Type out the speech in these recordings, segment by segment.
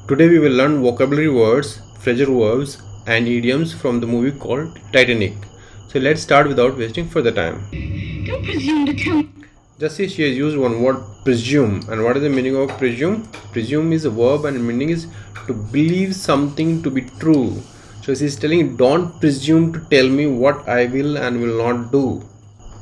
Today we will learn vocabulary words, phrasal verbs and idioms from the movie called Titanic. So let's start without wasting further time. Don't presume to tell me. Just see, she has used one word, presume. And what is the meaning of presume? Presume is a verb and meaning is to believe something to be true. So she is telling, don't presume to tell me what I will and will not do.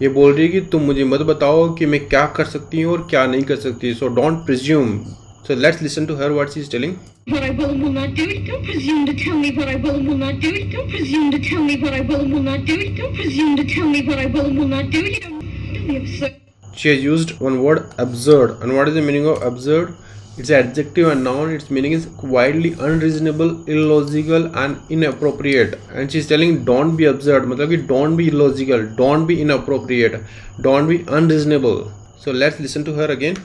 ये बोल रही है कि तुम मुझे मत बताओ कि मैं क्या कर सकती हूँ और क्या नहीं कर सकती. So don't presume. So let's listen to her what she is telling. What I will and will not do it. Don't presume to tell me what I will and will not do it. Don't presume to tell me what I will and will not do it. Don't presume to tell me what I will and will not do it. Don't be absurd. She has used one word, absurd. And what is the meaning of absurd? It's an adjective and noun. Its meaning is wildly unreasonable, illogical and inappropriate. And she's telling don't be absurd. मतलब कि don't be illogical, don't be inappropriate, don't be unreasonable. So let's listen to her again.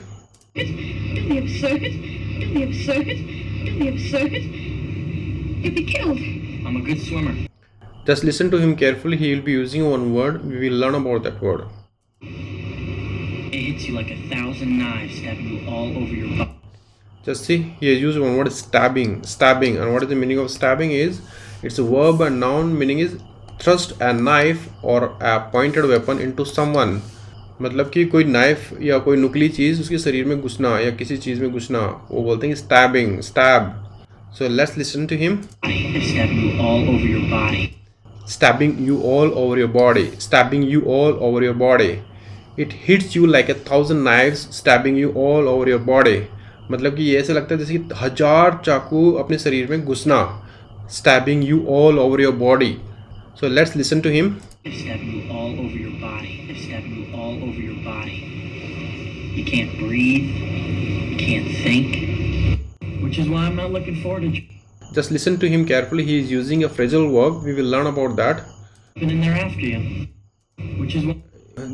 Don't be absurd. Don't be absurd. Don't be absurd. You'll be killed. I'm a good swimmer. Just listen to him carefully. He will be using one word. We will learn about that word. It hits you like 1,000 knives stabbing you all over your body. Just see, he has used one word, stabbing. Stabbing. And what is the meaning of stabbing is, it's a verb and noun. Meaning is thrust a knife or a pointed weapon into someone. मतलब कि कोई knife या कोई नुकीली चीज़ उसके शरीर में घुसना या किसी चीज़ में घुसना, वो बोलते हैं stabbing, stab. So let's listen to him. Stabbing you all over your body. Stabbing you all over your body. Stabbing you all over your body. It hits you like 1,000 knives stabbing you all over your body. मतलब कि ये ऐसा लगता है जैसे कि 1000 चाकू अपने शरीर में घुसना. Stabbing you all over your body. So let's listen to him. Stabbing you all over your body. Stabbing you all over your body. You can't breathe. You can't think. Which is why I'm not looking forward to. Just listen to him carefully. He is using a phrasal verb. We will learn about that. In there after you. Which is what.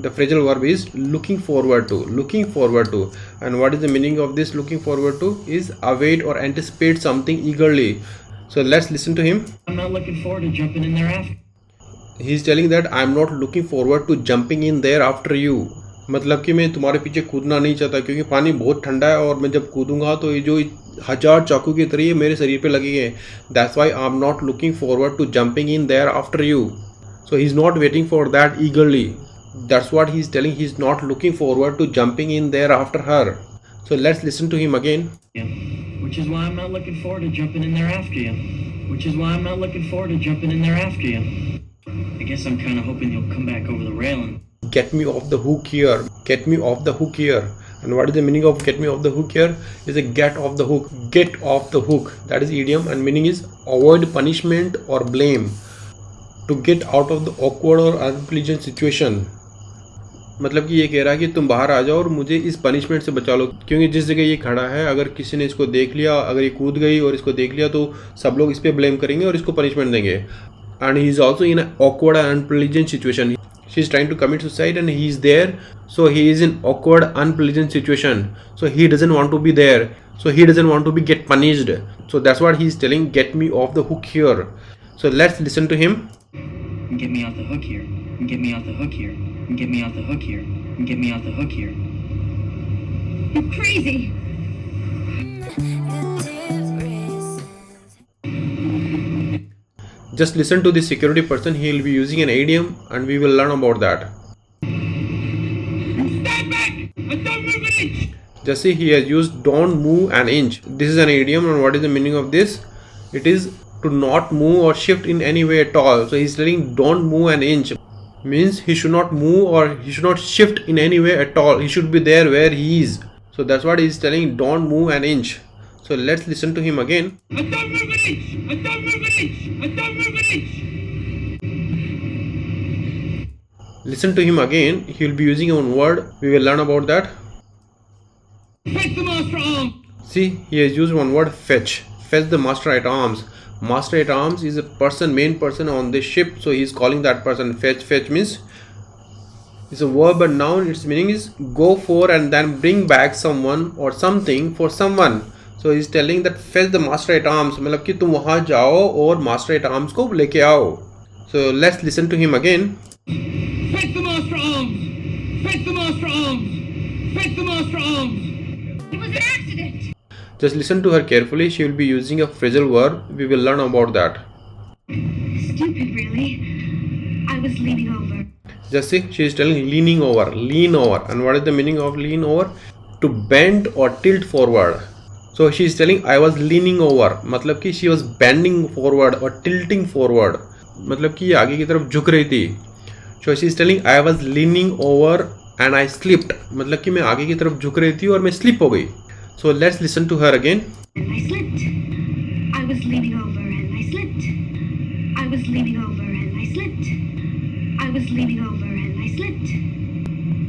The phrasal verb is looking forward to. Looking forward to. And what is the meaning of this looking forward to? Is await or anticipate something eagerly. So let's listen to him. I'm not looking forward to jumping in there after. He is telling that I am not looking forward to jumping in there after you. मतलब कि मैं तुम्हारे पीछे कूदना नहीं चाहता क्योंकि पानी बहुत ठंडा है और मैं जब कूदूंगा तो ये जो 1000 चाकू की तरह मेरे शरीर पे लगेंगे. That's why I am not looking forward to jumping in there after you. So he is not waiting for that eagerly. That's what he is telling. He is not looking forward to jumping in there after her. So let's listen to him again. Which is why I'm not looking forward to jumping in there after you. Which is why I'm not looking forward to jumping in there after you. I guess I'm kind of hoping you'll come back over the railing. Get me off the hook here. Get me off the hook here. And what is the meaning of get me off the hook here? Is a get off the hook. Get off the hook. That is idiom and meaning is avoid punishment or blame. To get out of the awkward or unpleasant situation. मतलब कि ये कह रहा है कि तुम बाहर आ जाओ और मुझे इस पनिशमेंट से बचा लो क्योंकि जिस जगह ये खड़ा है अगर किसी ने इसको देख लिया, अगर ये कूद गई और इसको देख लिया तो सब लोग इस पर ब्लेम करेंगे और इसको पनिशमेंट देंगे. And he is also in awkward and unpleasant situation. She is trying to commit suicide and he is there. So he is in awkward, unpleasant situation. So he doesn't want to be there. So he doesn't want to be get punished. So that's what he is telling. Get me off the hook here. So let's listen to him. Get me off the hook here. Get me off the hook here. Get me off the hook here. Get me off the hook here. You're crazy. Just listen to the security person. He will be using an idiom and we will learn about that. Stand back. Don't move an inch. Just see, he has used don't move an inch. This is an idiom and what is the meaning of this? It is to not move or shift in any way at all. So he is telling don't move an inch. Means he should not move or he should not shift in any way at all. He should be there where he is. So that's what he is telling, don't move an inch. So let's listen to him again. Don't move an inch. Don't move an inch. Don't move an inch. Listen to him again. He will be using one word. We will learn about that. Fetch the master at arms. See, he has used one word, fetch. Fetch the master at arms. Master at arms is a person, main person on the ship. So he is calling that person fetch. Fetch means it's a verb and noun. Its meaning is go for and then bring back someone or something for someone. So he is telling that fetch the master at arms. मतलब कि तुम वहाँ जाओ और master at arms को लेके आओ. So let's listen to him again. Fetch the master at arms. Fetch the master at arms. Fetch the master at arms. It was an accident. Just listen to her carefully. She will be using a phrasal verb. We will learn about that. Stupid, really. I was leaning over. Just see, she is telling leaning over, lean over. And what is the meaning of lean over? To bend or tilt forward. So she is telling I was leaning over, मतलब कि she was bending forward or tilting forward, मतलब कि ये आगे की तरफ झुक रही थी. So she is telling I was leaning over and I slipped, मतलब कि मैं आगे की तरफ झुक रही थी और मैं slip हो गई. So let's listen to her again. And I slipped. I was leaning over and I slipped. I was leaning over and I slipped. I was leaning over and I slipped.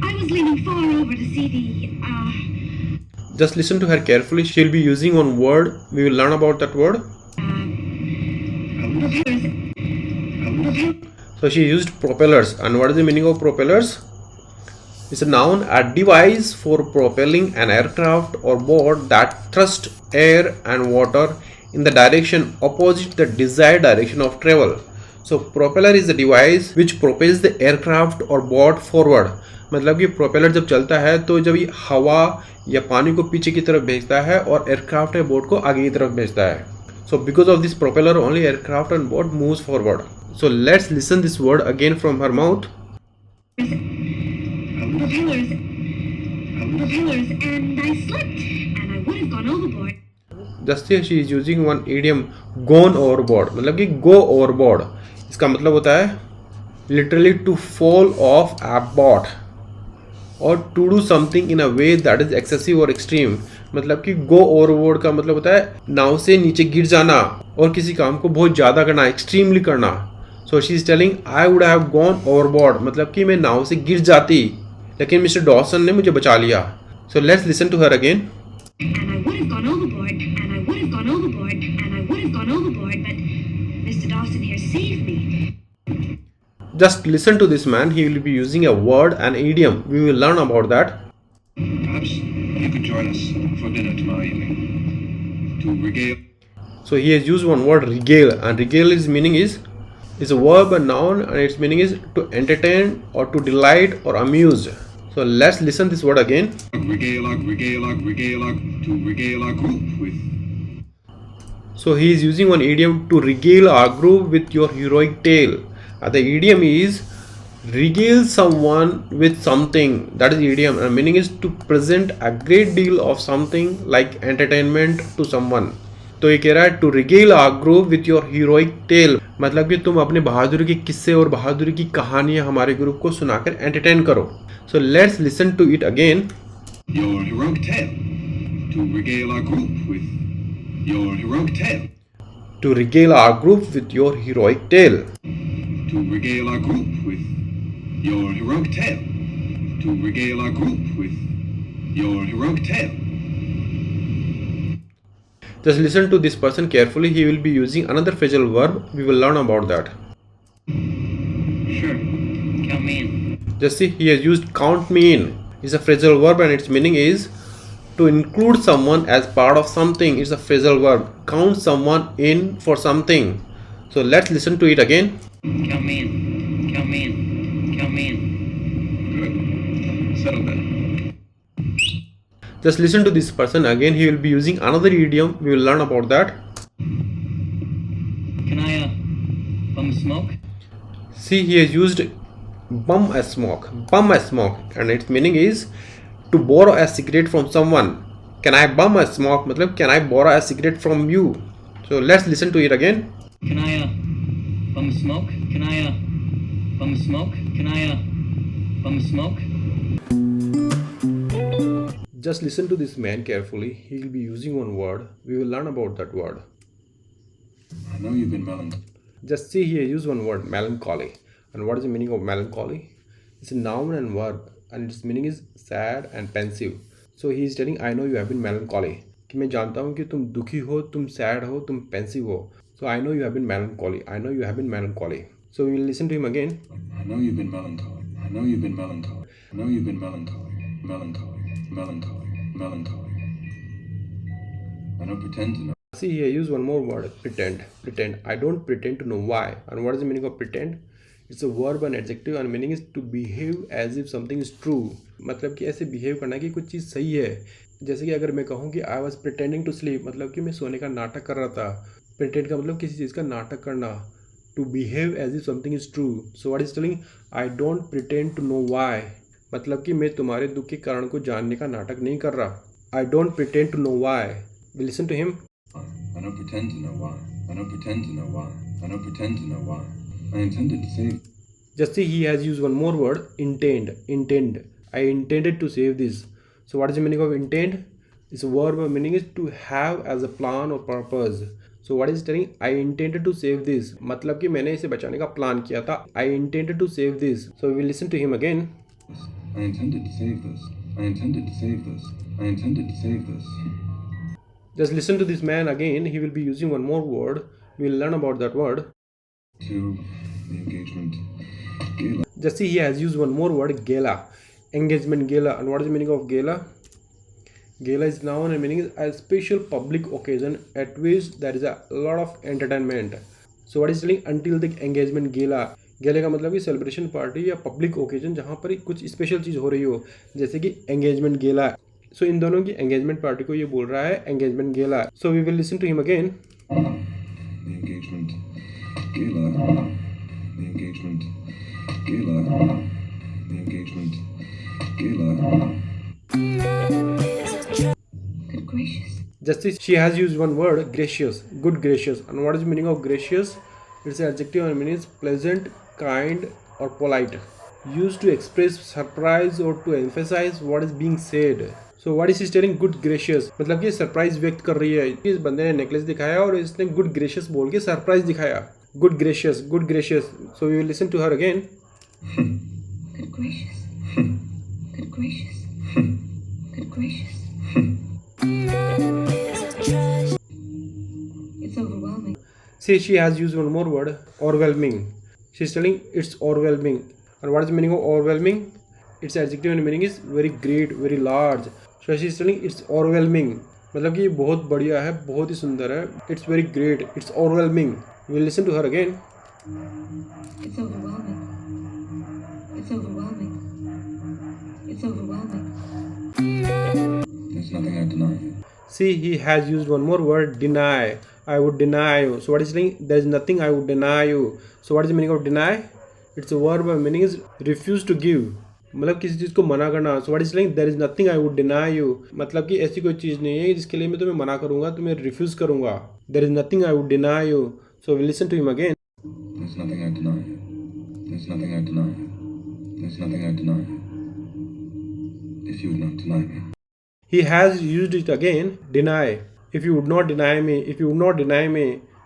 I was leaning far over to see the, Just listen to her carefully. She'll be using one word. We will learn about that word. propellers. So she used propellers. And what is the meaning of propellers? It's a noun, a device for propelling an aircraft or boat that thrust air and water in the direction opposite the desired direction of travel. So propeller is the device which propels the aircraft or boat forward. मतलब कि propeller जब चलता है तो जब ये हवा या पानी को पीछे की तरफ भेजता है और एयरक्राफ्ट या बोट को आगे की तरफ भेजता है. So because of this propeller only aircraft and boat moves forward. So let's listen this word again from her mouth. Propellers, and I slipped, and I would have gone overboard. Just here she is using one idiom, gone overboard. मतलब कि go overboard. इसका मतलब होता है literally to fall off a boat or to do something in a way that is excessive or extreme. मतलब कि go overboard का मतलब होता है नाव से नीचे गिर जाना और किसी काम को बहुत ज़्यादा करना, extremely करना. So she is telling I would have gone overboard. मतलब कि मैं नाव से गिर जाती लेकिन मिस्टर डॉसन ने मुझे बचा लिया. So let's listen to her again. And I would have gone overboard, and I would have gone overboard, and I would have gone overboard, but Mr. Dawson here saved me. Just listen to this man. He will be using a word, an idiom. We will learn about that. Perhaps you could join us for dinner tomorrow evening to regale. So he has used one word, regale, and regale is meaning is a verb, a noun, and its meaning is to entertain or to delight or amuse. So let's listen this word again. Regale to regale our group with. So he is using one idiom to regale our group with your heroic tale. The idiom is regale someone with something. That is idiom, and meaning is to present a great deal of something like entertainment to someone. तो ये कह रहा है to regale our group with your heroic tale, मतलब कि तुम अपने बहादुरी के किस्से और बहादुरी की कहानियां हमारे ग्रुप को सुनाकर एंटरटेन करो. So let's listen to it again. Your heroic tale to regale our group with your heroic tale. To regale our group with your heroic tale. To regale our group with your heroic tale. To regale our group with your heroic tale. Just listen to this person carefully. He will be using another phrasal verb. We will learn about that. Sure. Count me in. Just see, he has used count me in. It's a phrasal verb and its meaning is to include someone as part of something. It's a phrasal verb. Count someone in for something. So let's listen to it again. Count me in. Count me in. Count me in. Good. Settle then. Just listen to this person again. He will be using another idiom. We will learn about that. Can I, bum a smoke? See, he has used bum a smoke. Bum a smoke. And its meaning is to borrow a cigarette from someone. Can I bum a smoke? मतलब can I borrow a cigarette from you? So let's listen to it again. Can I, bum a smoke? Can I, bum a smoke? Can I, bum a smoke? Just listen to this man carefully. He will be using one word. We will learn about that word. I know you've been melancholy. Just see here, use one word, melancholy. And what is the meaning of melancholy? It's a noun and verb, and its meaning is sad and pensive. So he is telling, I know you have been melancholy. कि मैं जानता हूँ कि तुम दुखी हो, तुम sad हो, तुम pensive हो. So I know you have been melancholy. I know you have been melancholy. So we will listen to him again. I know you've been melancholy. I know you've been melancholy. I know you've been melancholy. Melancholy. I don't pretend to know. See here, use one more word, pretend. Pretend. I don't pretend to know why. And what is the meaning of pretend? It's a verb and adjective and meaning is to behave as if something is true. मतलब कि ऐसे behave करना कि कुछ चीज़ सही है जैसे कि अगर मैं कहूँ कि I was pretending to sleep, मतलब कि मैं सोने का नाटक कर रहा था। प्रिटेंड का मतलब किसी चीज़ का नाटक करना। To behave as if something is true. So what is telling, I don't pretend to know why, मतलब कि मैं तुम्हारे दुख के कारण को जानने का नाटक नहीं कर रहा। I don't pretend to know why. We listen to him. I don't pretend to know why. I don't pretend to know why. I don't pretend to know why. I intended to save. Just see, he has used one more word, intend. Intend. I intended to save this. So what is the meaning of intend? It's a verb meaning is to have as a plan or purpose. So what is telling? I intended to save this. मतलब कि मैंने इसे बचाने का plan किया था. I intended to save this. So we will listen to him again. I intended to save this. I intended to save this. I intended to save this. Just listen to this man again. He will be using one more word. We will learn about that word. To the engagement gala. Just see, he has used one more word, gala. Engagement gala. And what is the meaning of gala? Gala is noun and meaning is a special public occasion at which there is a lot of entertainment. So what is telling? Until the engagement gala. गेले का मतलब कि celebration party या public occasion जहाँ पर कुछ special चीज़ हो रही हो, जैसे कि एंगेजमेंट गेला। सो इन दोनों की एंगेजमेंट पार्टी को ये बोल रहा है engagement gala. So we will listen to him again. The engagement gala. The engagement gala. The engagement gala. Good gracious. Just see, she has used one word, gracious, good gracious. And what is the meaning of gracious? It's an adjective and means pleasant, kind or polite, used to express surprise or to emphasize what is being said. So what is she telling? Good gracious, मतलब कि surprise व्यक्त कर रही है। इस बंदे ने necklace दिखाया और इसने गुड ग्रेशियस बोल के सरप्राइज दिखाया। Good gracious, good gracious. So we will listen to her again. Good gracious. Good gracious. Good gracious. It's overwhelming. See, she has used one more word, overwhelming. She's telling it's overwhelming. And what is the meaning of overwhelming? Its adjective and meaning is very great, very large. So she's telling it's overwhelming. मतलब कि ये बहुत बढ़िया है, बहुत ही सुंदर है. It's very great. It's overwhelming. We'll listen to her again. It's overwhelming. It's overwhelming. It's overwhelming. There's nothing I deny. See, he has used one more word, deny. I would deny you. So what is saying? There is nothing I would deny you. So what is the meaning of deny? It's a verb. Meaning is refuse to give. मतलब किसी चीज़ को मना करना. So what is saying? There is nothing I would deny you. मतलब कि ऐसी कोई चीज़ नहीं है जिसके लिए मैं तुम्हें मना करूँगा, तुम्हें रिफ्यूज़ करूँगा. There is nothing I would deny you. So we listen to him again. There's nothing I deny. There's nothing I deny. There's nothing I deny. If you would not deny me. He has used it again, deny. If you would not deny me, if you would not deny me.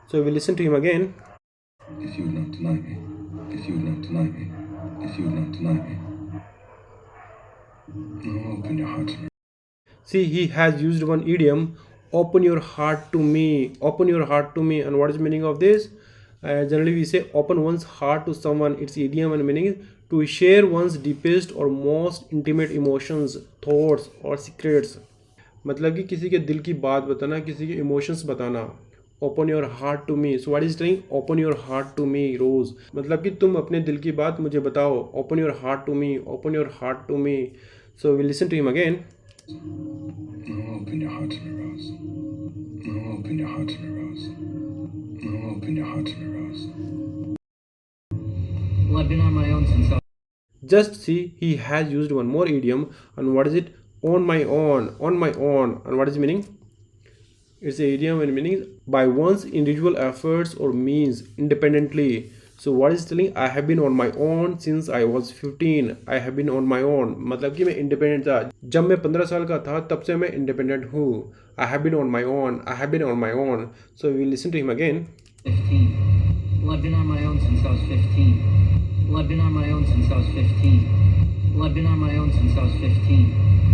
So we listen to him again. If you would not deny me. If you would not deny me. If you would not deny me. Oh, open your heart to me. See, he has used one idiom, open your heart to me. Open your heart to me. And what is the meaning of this? Generally we say open one's heart to someone. Its idiom and meaning is to share one's deepest or most intimate emotions, thoughts or secrets. मतलब कि किसी के दिल की बात बताना, किसी के इमोशंस बताना. Open your heart to me. So what is telling? Open your heart to me Rose. मतलब कि तुम अपने दिल की बात मुझे बताओ. Open your heart to me. Open your heart to me. So we listen to him again. Oh, open your heart to me, Rose. Oh, open your heart to me, Rose. Oh, open your heart to me, Rose. Well, I've been on my own since I Just see, he has used one more idiom. And what is it? On my own. On my own. And what is the meaning? It's a idiom and meaning is by one's individual efforts or means independently. So what is telling? I have been on my own since I was 15. I have been on my own. मतलब कि मैं independent था. जब मैं 15 साल का था तब से मैं independent हूँ. I have been on my own. I have been on my own. So we listen to him again. 15. Well, I've been on my own since I was 15. Well, I've been on my own since I was 15. Well, I've been on my own since I was 15.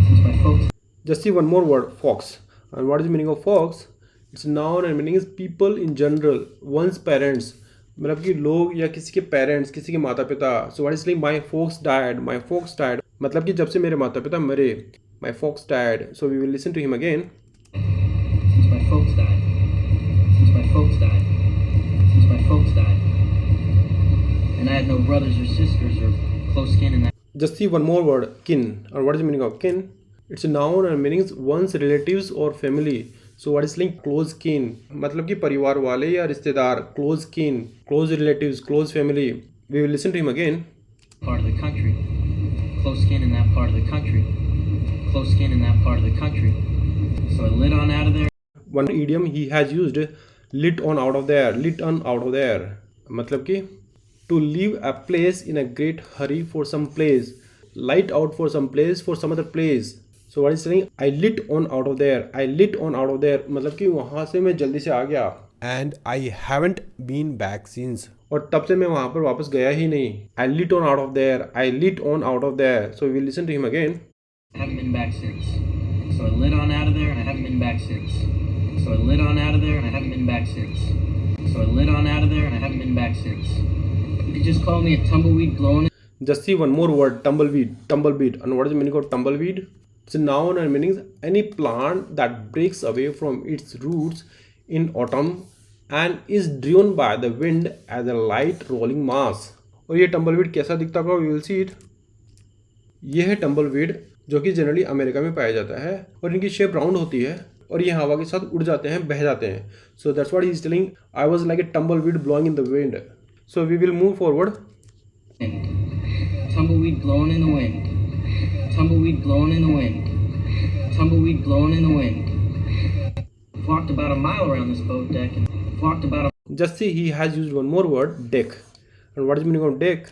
Since my folks. Just see one more word, fox. And what is the meaning of fox? It's a noun and meaning is people in general, one's parents. मतलब कि लोग या किसी के parents, किसी के माता पिता. So what is like my folks died. My folks died मतलब कि जब से मेरे माता पिता मरे. My folks died. So we will listen to him again. Since my folks died. Since my folks died. Since my folks died. And I had no brothers or sisters or close kin in that. Just see one more word, kin. And what is the meaning of kin? It's a noun and means one's relatives or family. So what is like close kin, मतलब कि परिवार वाले या रिश्तेदार, close kin, close relatives, close family. We will listen to him again. Part of the country. Close kin in that part of the country. Close kin in that part of the country. So I lit on out of there. One idiom he has used, lit on out of there, lit on out of there, मतलब कि to leave a place in a great hurry for some place, light out for some place for some other place. So what is saying, I lit on out of there, I lit on out of there, मतलब कि वहाँ से मैं जल्दी से आ गया. And I haven't been back since. और तब से मैं वहाँ पर वापस गया ही नहीं. I lit on out of there, I lit on out of there. So we listen to him again. I haven't been back since. So I lit on out of there and I haven't been back since. So I lit on out of there and I haven't been back since. So I lit on out of there and I haven't been back since. You could just call me a tumbleweed blowing. Just see one more word, tumbleweed, tumbleweed. And what is the meaning of tumbleweed? It's a noun and meaning any plant that breaks away from its roots in autumn and is driven by the wind as a light rolling mass. और ये tumbleweed कैसा दिखता होगा? We will see it. ये है tumbleweed जो कि generally America में पाया जाता है और इनकी शेप राउंड होती है और ये हवा के साथ उड़ जाते हैं, बह जाते हैं. So that's what he is telling. I was like a tumbleweed blowing in the wind. So we will move forward. Tumbleweed blowing in the wind. Tumbleweed blowing in the wind. Tumbleweed blowing in the wind. Walked about a mile around this boat deck and walked about a... Just see, he has used one more word, deck. And what is the meaning of deck?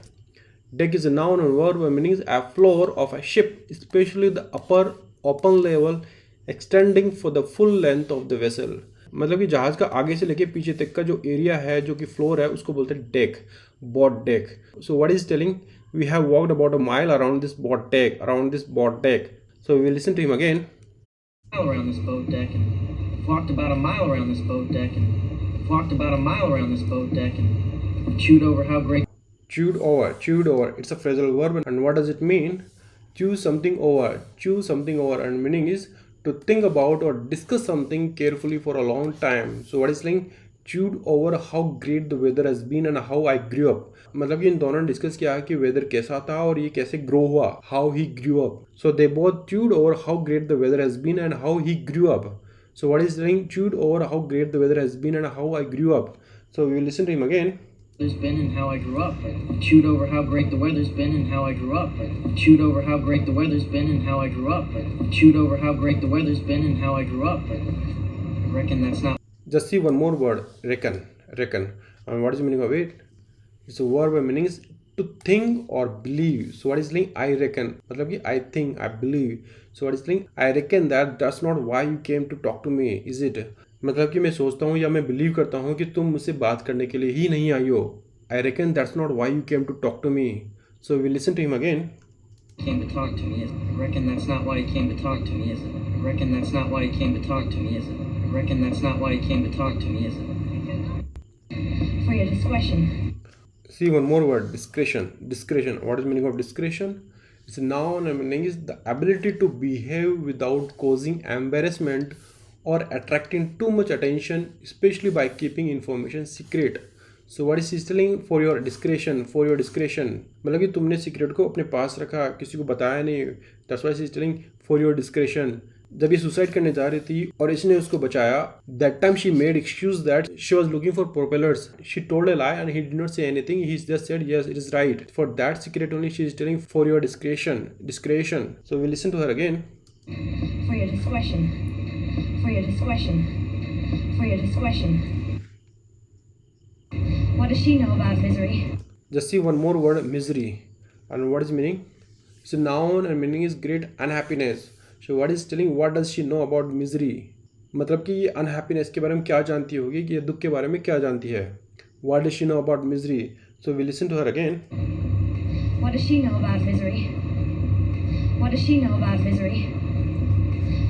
Deck is a noun and verb meaning a floor of a ship, especially the upper open level extending for the full length of the vessel. मतलब कि जहाज का आगे से लेके पीछे तक का जो एरिया है, जो कि फ्लोर है, उसको बोलते हैं deck, boat deck. So what is telling, we have walked about a mile around this boat deck, around this boat deck. So we listen to him again. around this boat deck and walked about a mile around this boat deck and walked about a mile around this boat deck and chewed over how great... Chewed over, chewed over. It's a phrasal verb. And what does it mean? Chew something over, chew something over. And meaning is to think about or discuss something carefully for a long time. So what is saying? Chewed over how great the weather has been and how I grew up. मतलब कि इन दोनों ने discuss किया कि weather कैसा था और ये कैसे ग्रो हुआ. How he grew up. So they both chewed over how great the weather has been and how he grew up. So what is saying? Chewed over how great the weather has been and how I grew up. So we will listen to him again. There's been and how I grew up. Chewed over how great the weather's been and how I grew up. Chewed over how great the weather's been and how I grew up. Chewed over how great the weather's been and how I grew up. I reckon that's not... Just see one more word, reckon, reckon. And what is the meaning of it? It's a verb meaning is to think or believe. So what is saying? I reckon. मतलब कि I think, I believe. So what is saying? I reckon that's not why you came to talk to me, is it? मतलब कि मैं सोचता हूँ या मैं believe करता हूँ कि तुम मुझसे बात करने के लिए ही नहीं आई हो. I reckon that's not why you came to talk to me. So we listen to him again. Came to talk to me, is it? I reckon that's not why he came to talk to me, is it? I reckon that's not why he came to talk to me, is it? I reckon that's not why he came to talk to me, is it? For your discretion. See one more word, discretion. Discretion. What is the meaning of discretion? It's a noun and meaning is the ability to behave without causing embarrassment or attracting too much attention, especially by keeping information secret. So what is he telling? For your discretion, for your discretion. मतलब कि तुमने secret को अपने पास रखा, किसी को बताया नहीं. That's why he is telling for your discretion. जब ये सुसाइड करने जा रही थी और इसने उसको बचाया, that time she made excuse that she was looking for propellers. She told a lie and he did not say anything. He just said yes, it is right. For that secret only she is telling for your discretion, discretion. So we listen to her again. For your discretion. For your discretion. For your discretion. What does she know about misery? Just see one more word, misery. And what is meaning? It's a noun and meaning is great unhappiness. So what is telling? What does she know about misery? मतलब कि ये unhappiness के बारे में क्या जानती होगी, कि ये दुख के बारे में क्या जानती है. What does she know about misery? So we listen to her again. What does she know about misery? What does she know about misery?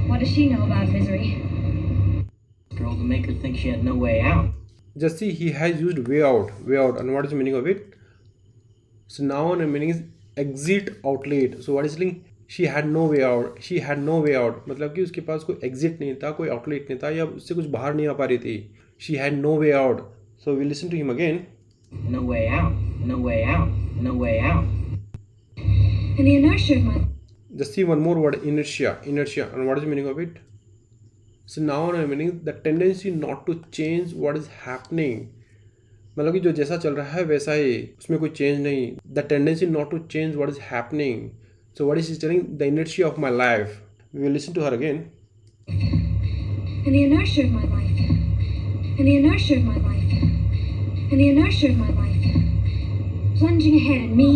What does she know about misery? Girl to make her think she had no way out. Just see, he has used way out, way out. And what is the meaning of it? So noun and meaning is exit, outlet. So what is saying? She had no way out. She had no way out. मतलब कि उसके पास कोई exit नहीं था, कोई outlet नहीं था, या उससे कुछ बाहर नहीं आ पा रही थी. She had no way out. So we listen to him again. No way out. No way out. No way out. In the inertia of my... Just see one more word, inertia. Inertia. And what is the meaning of it? So now I'm meaning the tendency not to change what is happening. मतलब कि जो जैसा चल रहा है वैसा ही, उसमें कोई चेंज नहीं. The tendency not to change what is happening. So what is telling? The inertia of my life. We will listen to her again. And the inertia of my life. And the inertia of my life. And the inertia of my life. Plunging ahead and me.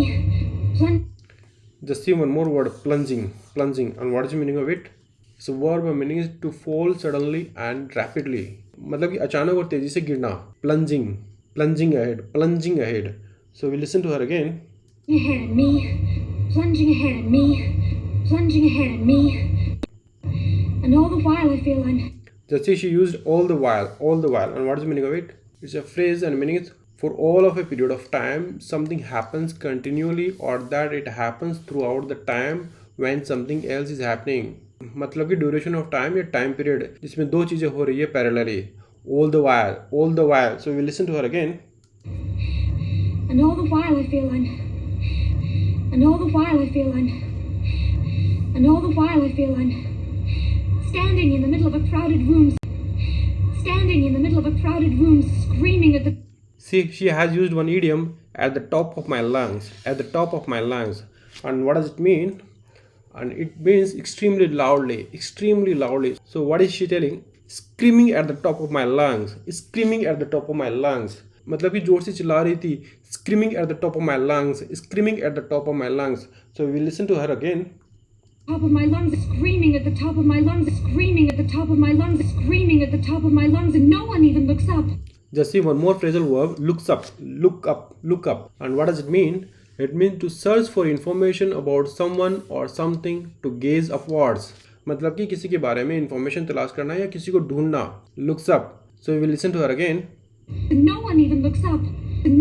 Just see one more word, plunging. Plunging. And what is the meaning of it? So verb meaning is to fall suddenly and rapidly. मतलब कि अचानक और तेजी से गिरना. Plunging. Plunging ahead. Plunging ahead. So we listen to her again. Ahead and me. Plunging ahead and me. Plunging ahead and me. And all the while I feel I'm... Just see she used all the while. All the while. And what is the meaning of it? It's a phrase and meaning is for all of a period of time something happens continually or that it happens throughout the time when something else is happening. मतलब कि duration of time या time period जिसमें दो चीज़ें हो रही है parallelly. All the while. All the while. So we listen to her again. And all the while I feel I'm... And all the while I feel I'm... And all the while I feel I'm... Standing in the middle of a crowded room. Standing in the middle of a crowded room screaming at the... See, she has used one idiom, at the top of my lungs. At the top of my lungs. And what does it mean? And it means extremely loudly. Extremely loudly. So what is she telling? Screaming at the top of my lungs. Screaming at the top of my lungs. मतलब कि जोर से चिल्ला रही थी. Screaming at the top of my lungs. Screaming at the top of my lungs. So we listen to her again. Top of my lungs, screaming at the top of my lungs, screaming at the top of my lungs, screaming at the top of my lungs, and no one even looks up. Just see one more phrasal verb, looks up, look up, look up. And what does it mean? It means to search for information about someone or something, to gaze upwards. मतलब कि किसी के बारे में information तलाश करना या किसी को ढूंढना. Looks up. So we will listen to her again. No one even looks up.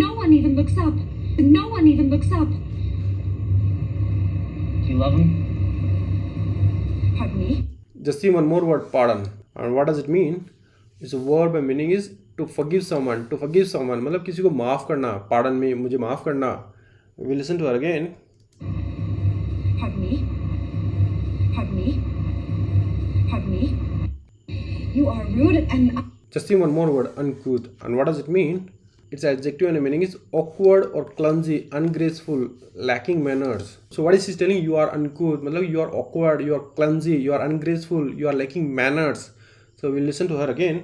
No one even looks up. No one even looks up. Do you love him? Pardon me? Just see one more word, pardon. And what does it mean? It's a verb and meaning is to forgive someone. To forgive someone मतलब किसी को माफ़ करना. Pardon me, मुझे माफ़ करना. We listen to her again. Pardon me? Pardon me? Pardon me? You are rude and... Just see one more word, uncouth. And what does it mean? Its adjective and meaning is awkward or clumsy, ungraceful, lacking manners. So what is she telling? You are uncouth. मतलब you are awkward, you are clumsy, you are ungraceful, you are lacking manners. So we'll listen to her again.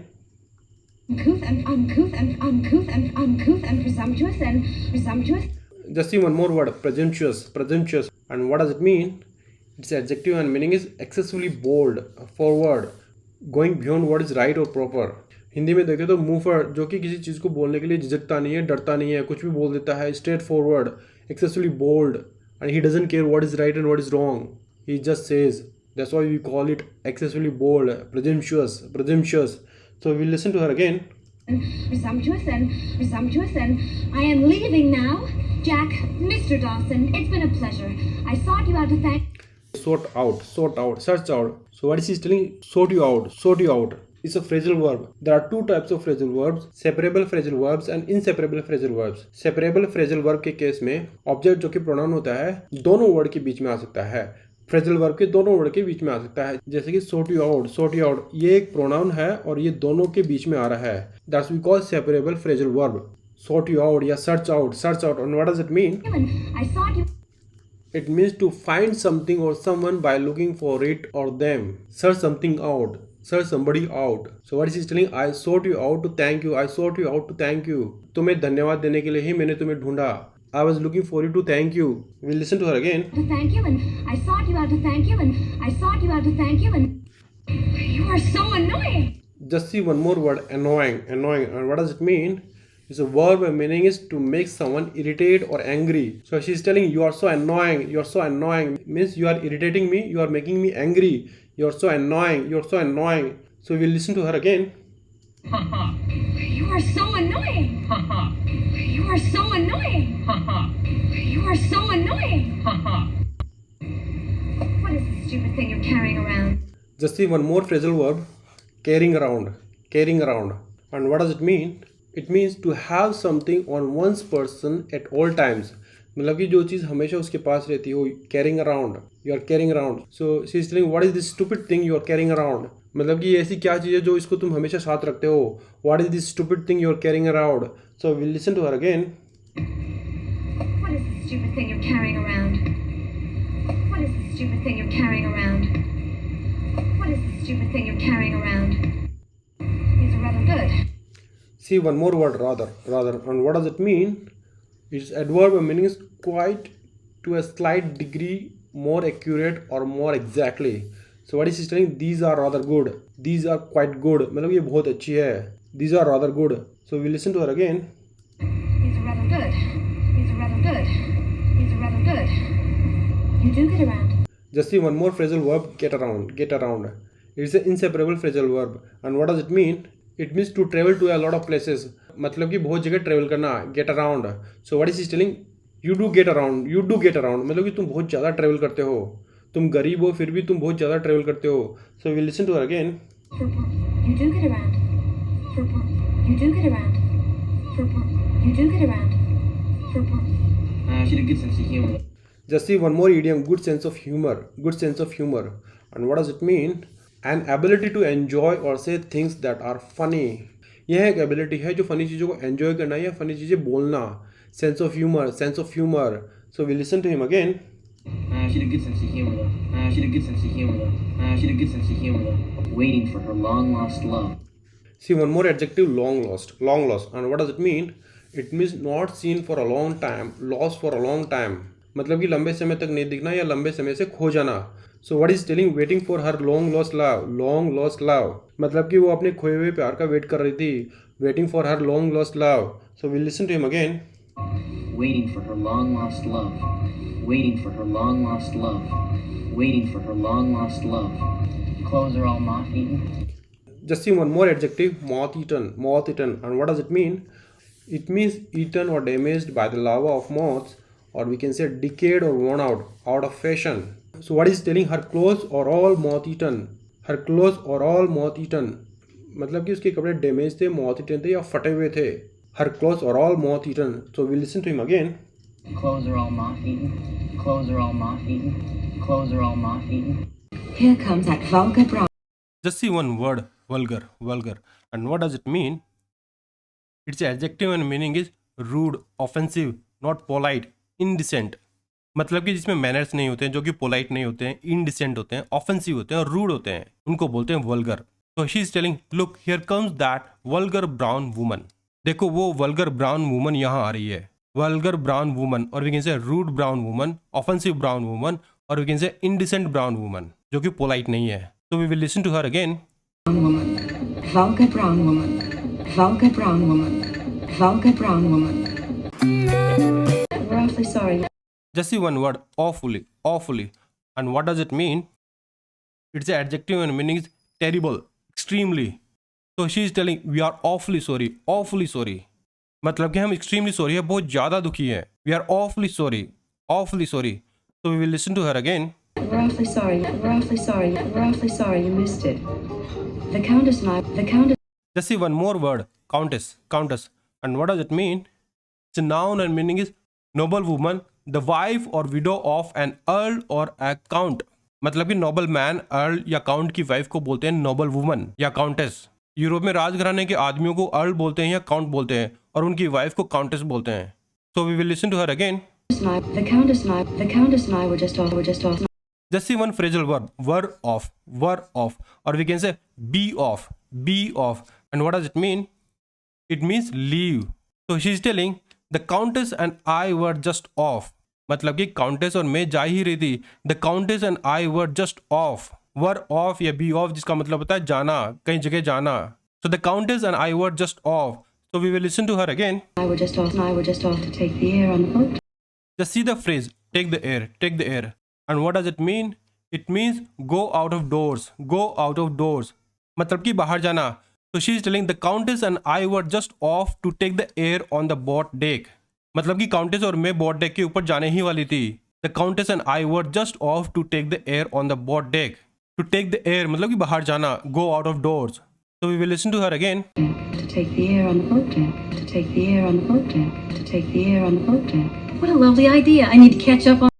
Uncouth and uncouth and uncouth and uncouth and presumptuous and presumptuous. Just see one more word, presumptuous, presumptuous. And what does it mean? Its adjective and meaning is excessively bold, forward, going beyond what is right or proper. Hindi में देखें तो मूफर, जो कि किसी चीज़ को बोलने के लिए झिझकता नहीं है, डरता नहीं है, कुछ भी बोल देता है. Straightforward, excessively bold, and he doesn't care what is right and what is wrong. He just says. That's why we call it excessively bold, presumptuous, presumptuous. So we'll listen to her again. Presumptuous and I am leaving now. Jack, Mr. Dawson, it's been a pleasure. I sought you out to thank... Sort out, search out. So what is he telling? Sort you out. It's a phrasal verb. There are two types of phrasal verbs, separable phrasal verbs and inseparable phrasal verbs. Separable phrasal verb के case में object जो कि pronoun होता है दोनों word के बीच में आ सकता है. फ्रेजल वर्ब के दोनों वर्ड के बीच में आ सकता है. जैसे कि sort you out, ये एक प्रोनाउन है और ये दोनों के बीच में आ रहा है. That's we call separable phrasal verb. Sort you out या search out. And what does it mean? I sought you... It means to find something or someone by looking for it or them. Search something out. Search somebody out. So what is he telling? I sought you out to thank you. I sought you out to thank you. तुम्हें धन्यवाद देने के लिए ही मैंने तुम्हें ढूंढा. I was looking for you to thank you. We'll listen to her again. To thank you and I sought you out to thank you and I sought you out to thank you and... You are so annoying. Just see one more word, annoying. And what does it mean? It's a verb and meaning is to make someone irritated or angry. So she's telling you are so annoying. You are so annoying. Means you are irritating me. You are making me angry. You are so annoying. You are so annoying. So we'll listen to her again. You are so annoying. You are so annoying. You are so annoying. What is this stupid thing you're carrying around? Just see one more phrasal verb, carrying around. And what does it mean? It means to have something on one's person at all times. मतलब कि जो चीज़ हमेशा उसके पास रहती हो, carrying around, you are carrying around. So she is telling what is this stupid thing you are carrying around. मतलब कि ऐसी क्या चीज़ है जो इसको तुम हमेशा साथ रखते हो. What is this stupid thing you are carrying around. So will listen to her again. What is this stupid thing you're carrying around? What is this stupid thing you're carrying around? What is this stupid thing you're carrying around? These are rather good. See one more word, rather. And what does it mean? Its adverb meaning is quite, to a slight degree, more accurate or more exactly. So what is he saying? These are rather good. These are quite good. मतलब ये बहुत अच्छी है. These are rather good. So we listen to her again. These are rather good. These are rather good. These are rather good. You do get around. Just see one more phrasal verb, get around. Get around. It's an inseparable phrasal verb. And what does it mean? It means to travel to a lot of places. मतलब कि बहुत जगह travel करना. Get around. So what is he telling? You do get around. You do get around. मतलब कि तुम बहुत ज़्यादा ट्रेवल करते हो. तुम गरीब हो फिर भी तुम बहुत ज़्यादा ट्रेवल करते हो. So we listen to her again. You do get around. You do get around. You do get around. She had a good sense of humor. Just see one more idiom, good sense of humor. Good sense of humor. And what does it mean? An ability to enjoy or say things that are funny. यह एक ability है जो funny चीज़ों को enjoy करना या funny चीज़ें बोलना. Sense of humour, sense of humour. So we listen to him again. She had a good sense of humor though. She had a good sense of humor though. She had a good sense of humor though. Waiting for her long lost love. See one more adjective, long lost. Long lost. And what does it mean? It means not seen for a long time, lost for a long time. मतलब कि लंबे समय तक नहीं दिखना या लंबे समय से खो जाना. सो what is telling? Waiting for her long lost love. Long lost love मतलब कि वो अपने खोए हुए प्यार का वेट कर रही थी. Waiting for her long lost love. So will listen to him again. Waiting for her long lost love. Waiting for her long lost love. Waiting for her long lost love. Clothes are all moth eaten. Just see one more adjective, moth eaten. Moth eaten. And what does it mean? It means eaten or damaged by the larva of moths, or we can say decayed or worn out of fashion. So what is telling? Her clothes are all moth eaten. Her clothes are all moth eaten. मतलब कि उसके कपड़े damage थे, moth eaten थे या फटे हुए थे. Her clothes are all moth eaten. So we listen to him again. Clothes are all moth eaten. Clothes are all moth eaten. Clothes are all moth eaten. Here comes that vulgar bra. Just see one word, vulgar, vulgar. And what does it mean? Its adjective and meaning is rude, offensive, not polite, indecent. मतलब कि जिसमें manners नहीं होते हैं, जो कि polite नहीं होते हैं, इनडिसेंट होते हैं, ऑफेंसिव होते हैं और रूड होते हैं, उनको बोलते हैं वल्गर. तो she is telling, look here comes that vulgar brown woman. देखो वो वल्गर ब्राउन वुमन यहाँ आ रही है. वल्गर ब्राउन वुमन, और we can say rude brown woman, offensive brown woman, और we can say indecent brown woman, जो कि पोलाइट नहीं है. तो we will listen to her again. Vulgar brown woman. Vulgar brown woman. Vulgar brown woman. We're awfully sorry. Just see one word, awfully, awfully. And what does it mean? Its adjective and meaning is terrible, extremely. So she is telling, we are awfully sorry, awfully sorry. मतलब कि हम extremely sorry है, बहुत ज़्यादा दुखी है. We are awfully sorry, awfully sorry. So we will listen to her again. We're awfully sorry. We're awfully sorry. We're awfully sorry you missed it. The Countess and I. The Countess. Just see one more word, countess, countess. And what does it mean? It's a noun and meaning is noble woman, the wife or widow of an earl or a count. मतलब कि noble man, earl या count की wife को बोलते हैं Nobel woman या countess. Europe में राजघराने के आदमियों को अर्ल बोलते हैं या काउंट बोलते हैं और उनकी वाइफ को काउंटेस बोलते हैं. So we will listen to her again. The Countess and I. The Countess and I were just off. Just see one phrasal verb, were off, or we can say be off, be off. And what does it mean? It means leave. So she is telling, the countess and I were just off. मतलब कि countess और मैं जा ही रही थी. The countess and I were just off. Were off या be off जिसका मतलब होता है जाना, कहीं जगह जाना. So the countess and I were just off. So we will listen to her again. I were just off to take the air on the boat. Just see the phrase, take the air, take the air. And what does it mean? It means go out of doors, go out of doors. मतलब कि बाहर जाना. So she is telling, the countess and I were just off to take the air on the boat deck. मतलब कि countess और मैं boat deck के ऊपर जाने ही वाली थी. The countess and I were just off to take the air on the boat deck. To take the air मतलब कि बाहर जाना, go out of doors. So we will listen to her again. To take the air on the boat deck. To take the air on the boat deck. To take the air on the boat deck. What a lovely idea. I need to catch up on.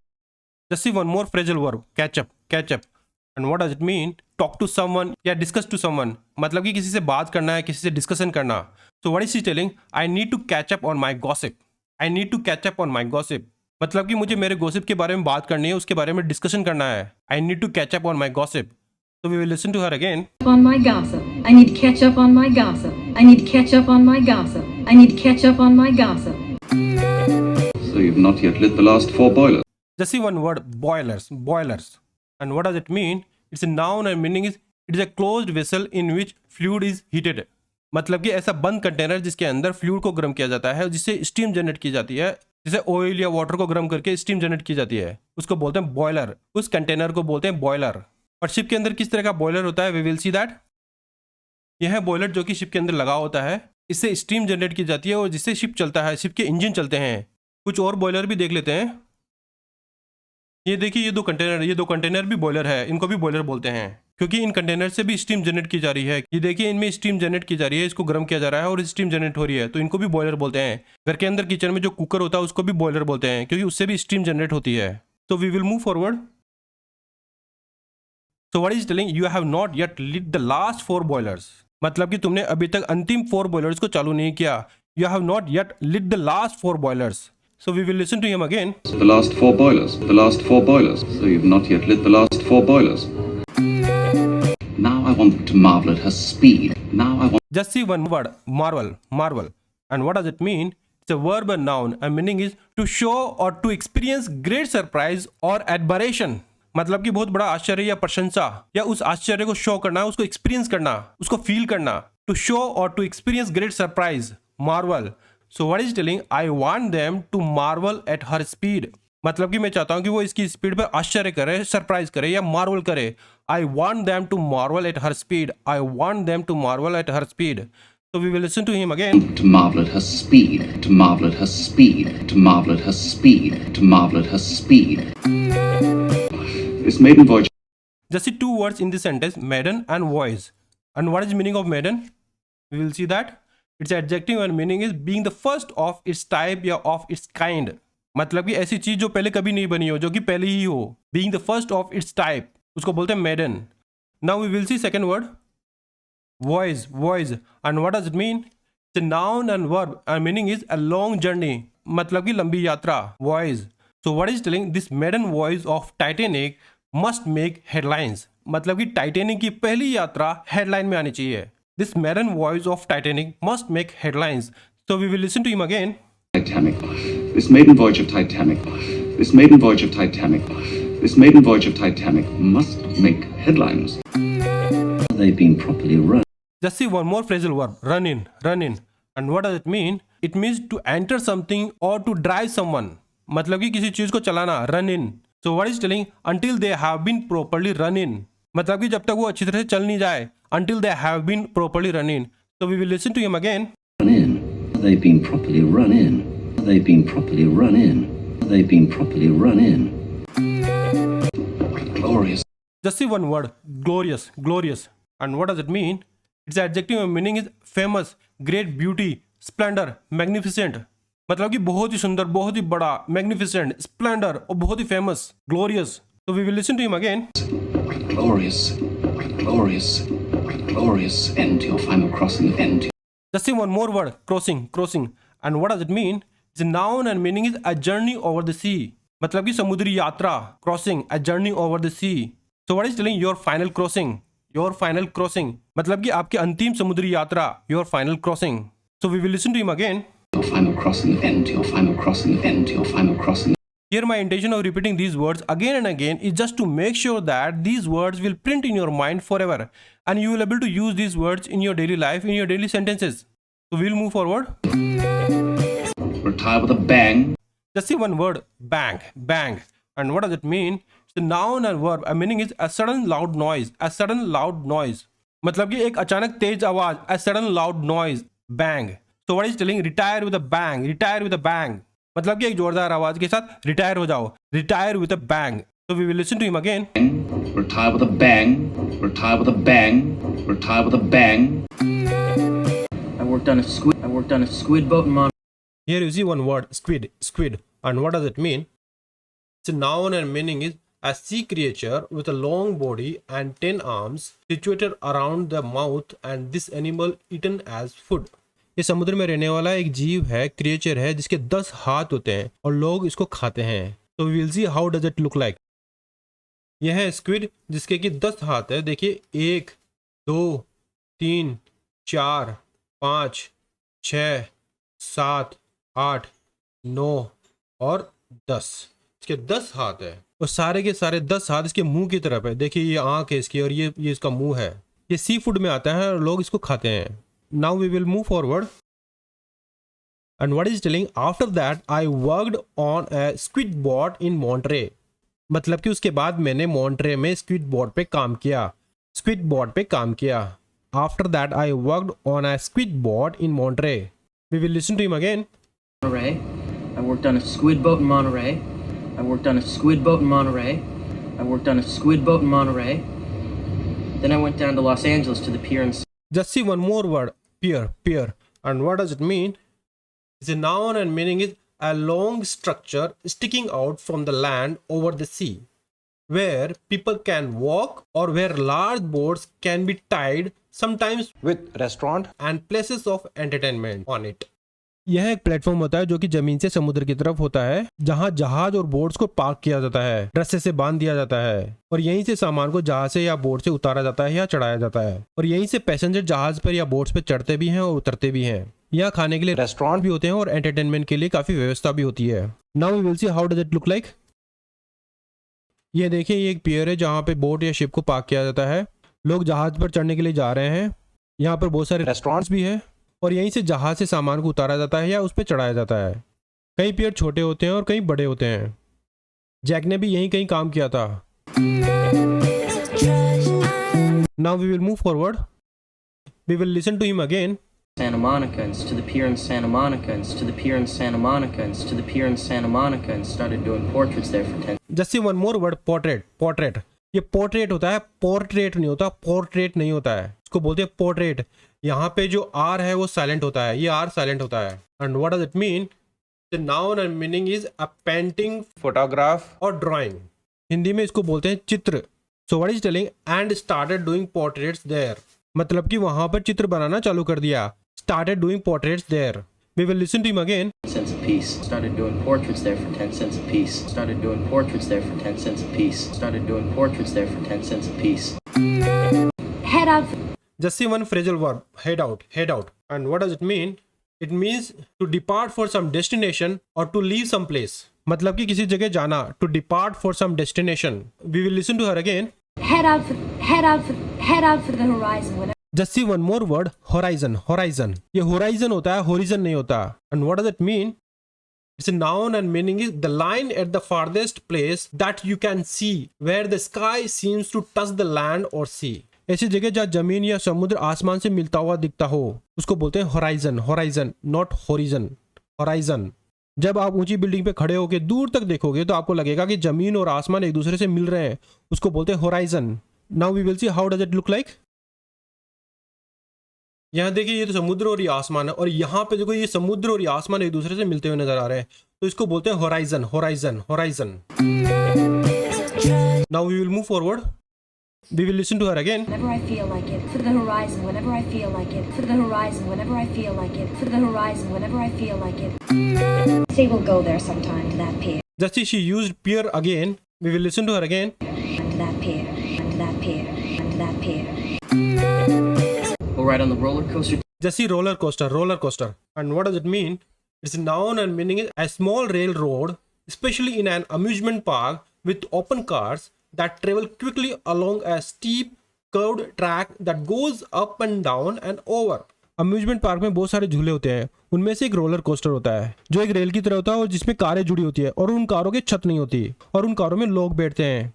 Just see one more phrasal verb, catch up, catch up. And what does it mean? Talk to someone या discuss to someone. मतलब कि किसी से बात करना है, किसी से discussion करना. So what is she telling? I need to catch up on my gossip. I need to catch up on my gossip. मतलब कि मुझे मेरे gossip के बारे में बात करनी है, उसके बारे में discussion करना है. I need to catch up on my gossip. So we will listen to her again. On my gossip. I need to catch up on my gossip. I need to catch up on my gossip. I need to catch up on my gossip. So you've not yet lit the last 4 boilers. Just see one word, boilers, boilers. And what does it mean? It's a noun and meaning is it is a closed vessel in which fluid is heated. मतलब कि ऐसा बंद container जिसके अंदर fluid को गर्म किया जाता है, जिससे स्टीम जनरेट की जाती है, जैसे ऑयल या वाटर को गर्म करके स्टीम जनरेट की जाती है, उसको बोलते हैं बॉयलर. उस कंटेनर को बोलते हैं बॉयलर. और शिप के अंदर किस तरह का बॉयलर होता है, वी विल सी दैट. यह है बॉयलर जो कि शिप के अंदर लगा होता है, इससे स्टीम जनरेट की जाती है और जिससे शिप चलता है, शिप के इंजन चलते हैं. कुछ और बॉयलर भी देख लेते हैं. ये देखिए ये दो कंटेनर भी बॉयलर है, इनको भी बॉयलर बोलते हैं क्योंकि इन कंटेनर से भी स्टीम जनरेट की जा रही है. ये देखिए इनमें स्टीम जनरेट की जा रही है, इसको गर्म किया जा रहा है और स्टीम जनरेट हो रही है, तो इनको भी बॉयलर बोलते हैं. घर के अंदर किचन में जो कुकर होता है उसको भी बॉयलर बोलते हैं क्योंकि उससे भी स्टीम जनरेट होती है. तो we will move forward. So what is telling? You have not yet lit the last 4 boilers. मतलब कि तुमने अभी तक अंतिम 4 बॉयलर्स को चालू नहीं किया. You have not yet lit the last 4 boilers. So we will listen to him again. The last 4 boilers. The last 4 boilers. So you've not yet lit the last 4 boilers. Now I want them to marvel at her speed. Now I want. Just see one word, marvel, marvel. And what does it mean? It's a verb and noun and meaning is to show or to experience great surprise or admiration. मतलब कि बहुत बड़ा आश्चर्य या प्रशंसा या उस आश्चर्य को शो करना, उसको एक्सपीरियंस करना, उसको फील करना. To show or to experience great surprise, marvel. So what is telling? I want them to marvel at her speed. मतलब कि मैं चाहता हूं कि वो इसकी स्पीड पर आश्चर्य करे, सरप्राइज करे या मार्वल करे. I want them to marvel at her speed. I want them to marvel at her speed. So we will listen to him again. To marvel at her speed. To marvel at her speed. To marvel at her speed. To marvel at her speed. This maiden voyage. Just see 2 words in this sentence, maiden and voice. And what is the meaning of maiden? We will see that. Its adjective and meaning is being the first of its type या of its kind. मतलब कि ऐसी चीज जो पहले कभी नहीं बनी हो, जो कि पहले ही हो. Being the first of its type, उसको बोलते हैं maiden. Now we will see second word, voice, voice. And what does it mean? It's a noun and verb and meaning is a long journey. मतलब कि लंबी यात्रा, voice. So what is telling? This maiden voyage of Titanic must make headlines. मतलब कि Titanic की पहली यात्रा headline में आनी चाहिए. This maiden voyage of Titanic must make headlines. So we will listen to him again. Titanic. This maiden voyage of Titanic. This maiden voyage of Titanic. This maiden voyage of Titanic must make headlines. They've been properly run. Just see one more phrasal verb, run in, run in. And what does it mean? It means to enter something or to drive someone. मतलब कि किसी चीज को चलाना, run in. So what is telling? Until they have been properly run in. मतलब कि जब तक वो अच्छी तरह से चल नहीं जाए, until they have been properly run in. So we will listen to him again. Run in. They've been properly run in. They've been properly run in. They've been properly run in. Glorious. Just see one word, glorious, glorious. And what does it mean? Its adjective and meaning is famous, great beauty, splendor, magnificent. मतलब कि बहुत ही सुंदर, बहुत ही बड़ा, magnificent, splendor और बहुत ही famous, glorious. So we will listen to him again. Glorious. Glorious. Glorious. End to your final crossing. End to. Just see one more word, crossing, crossing. And what does it mean? It's a noun and meaning is a journey over the sea. मतलब कि समुद्री यात्रा, crossing, a journey over the sea. So what is telling? Your final crossing, your final crossing. मतलब कि आपकी अंतिम समुद्री यात्रा, your final crossing. So we will listen to him again. Your final crossing. End to your final crossing. End to your final crossing. Here my intention of repeating these words again and again is just to make sure that these words will print in your mind forever and you will be able to use these words in your daily life, in your daily sentences. So we'll move forward. Retire with a bang. Just see one word, bang, bang. And what does it mean? It's a noun and verb. A meaning is a sudden loud noise, a sudden loud noise. मतलब कि एक अचानक तेज आवाज, a sudden loud noise, bang. So what is telling? Retire with a bang, retire with a bang. मतलब कि एक जोरदार आवाज के साथ रिटायर हो जाओ, retire with a bang. So we will listen to him again. Retire with a bang. Retire with a bang. Retire with a bang. I worked on a squid boat in Montreal. Here you see one word, squid, squid. And what does it mean? It's a noun and meaning is a sea creature with a long body and 10 arms situated around the mouth and this animal eaten as food. ये समुद्र में रहने वाला एक जीव है, creature है जिसके 10 हाथ होते हैं और लोग इसको खाते हैं. तो we will see how does it look like. यह है स्क्विड जिसके कि 10 हाथ है. देखिए 1 2 3 4 5 6 7 8 9 और 10. इसके 10 हाथ है और सारे के सारे 10 हाथ इसके मुंह की तरफ है. देखिए ये आंख है इसकी और ये इसका मुंह है. ये सी फूड में आता है और लोग इसको खाते हैं. Now we will move forward. And what is telling after that I worked on a squid board in Monterey. मतलब कि उसके बाद मैंने मॉन्ट्रे में स्क्विड बोर्ड पे काम किया. स्क्विड बोर्ड पे काम किया. After that I worked on a squid board in Monterey. We will listen to him again. Monterey. I worked on a squid boat in Monterey. I worked on a squid boat in Monterey. I worked on a squid boat in Monterey. Then I went down to Los Angeles to the pier and... Just see one more word, pier, pier. And what does it mean? It's a noun and meaning is a long structure sticking out from the land over the sea, where people can walk or where large boats can be tied, sometimes with restaurant and places of entertainment on it. यह एक platform होता है जो कि जमीन से समुद्र की तरफ होता है, जहां जहाज और बोट्स को पार्क किया जाता है, रस्से से बांध दिया जाता है और यहीं से सामान को जहाज से या बोट से उतारा जाता है या चढ़ाया जाता है और यहीं से पैसेंजर जहाज पर या बोट्स पर चढ़ते भी हैं और उतरते भी हैं. यहाँ खाने के लिए रेस्टोरेंट भी होते हैं और एंटरटेनमेंट के लिए काफी व्यवस्था भी होती है. Now we will see how does it look like. ये देखिए ये एक पियर है जहाँ पे बोट या शिप को पार्क किया जाता है. लोग जहाज पर चढ़ने के लिए जा रहे हैं. यहाँ पर बहुत सारे रेस्टोरेंट्स भी है और यहीं से जहाज से सामान को उतारा जाता है या उस पर चढ़ाया जाता है. कई पियर छोटे होते हैं और कई बड़े होते हैं. जैक ने भी यहीं कहीं काम किया था. Now we will move forward. We will listen to him again. Santa Monica and to the pier in Santa Monica and to the pier in Santa Monica and to the pier in Santa Monica and started doing portraits there for 10. Just see one more word, portrait. Portrait. ये portrait होता है, portrait नहीं होता, portrait नहीं होता है. इसको बोलते हैं पोर्ट्रेट. यहाँ पे जो आर है वो साइलेंट होता है, ये आर साइलेंट होता है. And what does it mean? The noun and meaning is a painting, photograph और ड्राइंग. हिंदी में इसको बोलते हैं चित्र. So what is telling and started doing portraits there. मतलब कि वहां पर चित्र बनाना चालू कर दिया. Started doing portraits there. We will listen to him again. Cents a piece. Started doing portraits there for 10 cents a piece. Started doing portraits there for 10 cents a piece. Started doing portraits there for 10 cents a piece. Head out. Just see one phrasal verb. Head out. Head out. And what does it mean? It means to depart for some destination or to leave some place. मतलब कि किसी जगह जाना. To depart for some destination. We will listen to her again. Head out for the horizon. Just see one more word, horizon. Horizon. ये horizon होता है, horizon नहीं होता. And what does it mean? It's a noun and meaning is the line at the farthest place that you can see where the sky seems to touch the land or sea. ऐसी जगह जहाँ जमीन या समुद्र आसमान से मिलता हुआ दिखता हो उसको बोलते हैं horizon. Horizon, not horizon. Horizon. जब आप ऊंची बिल्डिंग पे खड़े होकर दूर तक देखोगे तो आपको लगेगा कि जमीन और आसमान एक दूसरे से मिल रहे हैं. उसको बोलते हैं horizon. Now we will see how does it look like. यहाँ देखिए ये तो समुद्र और ये आसमान है और यहाँ पे देखो ये समुद्र और ये आसमान एक दूसरे से मिलते हुए नजर आ रहे हैं तो इसको बोलते हैं horizon. Horizon. Horizon. Now we will move forward. We will listen to her again. Whenever I feel like it, for the horizon. Whenever I feel like it, for the horizon. Whenever I feel like it, for the horizon. Whenever I feel like it. Say we'll go there sometime to that pier. Just see she used pier again. We will listen to her again. And to that pier. And to that pier. And to that pier. We'll ride on the roller coaster. Just see roller coaster. Roller coaster. And what does it mean? It's a noun and meaning is a small railroad, especially in an amusement park with open cars that travel quickly along a steep curved track that goes up and down and over. Amusement park में बहुत सारे झूले होते हैं. उनमें से एक roller coaster होता है जो एक रेल की तरह होता है और जिसमें कारें जुड़ी होती है और उन कारों के छत नहीं होती और उन कारों में लोग बैठते हैं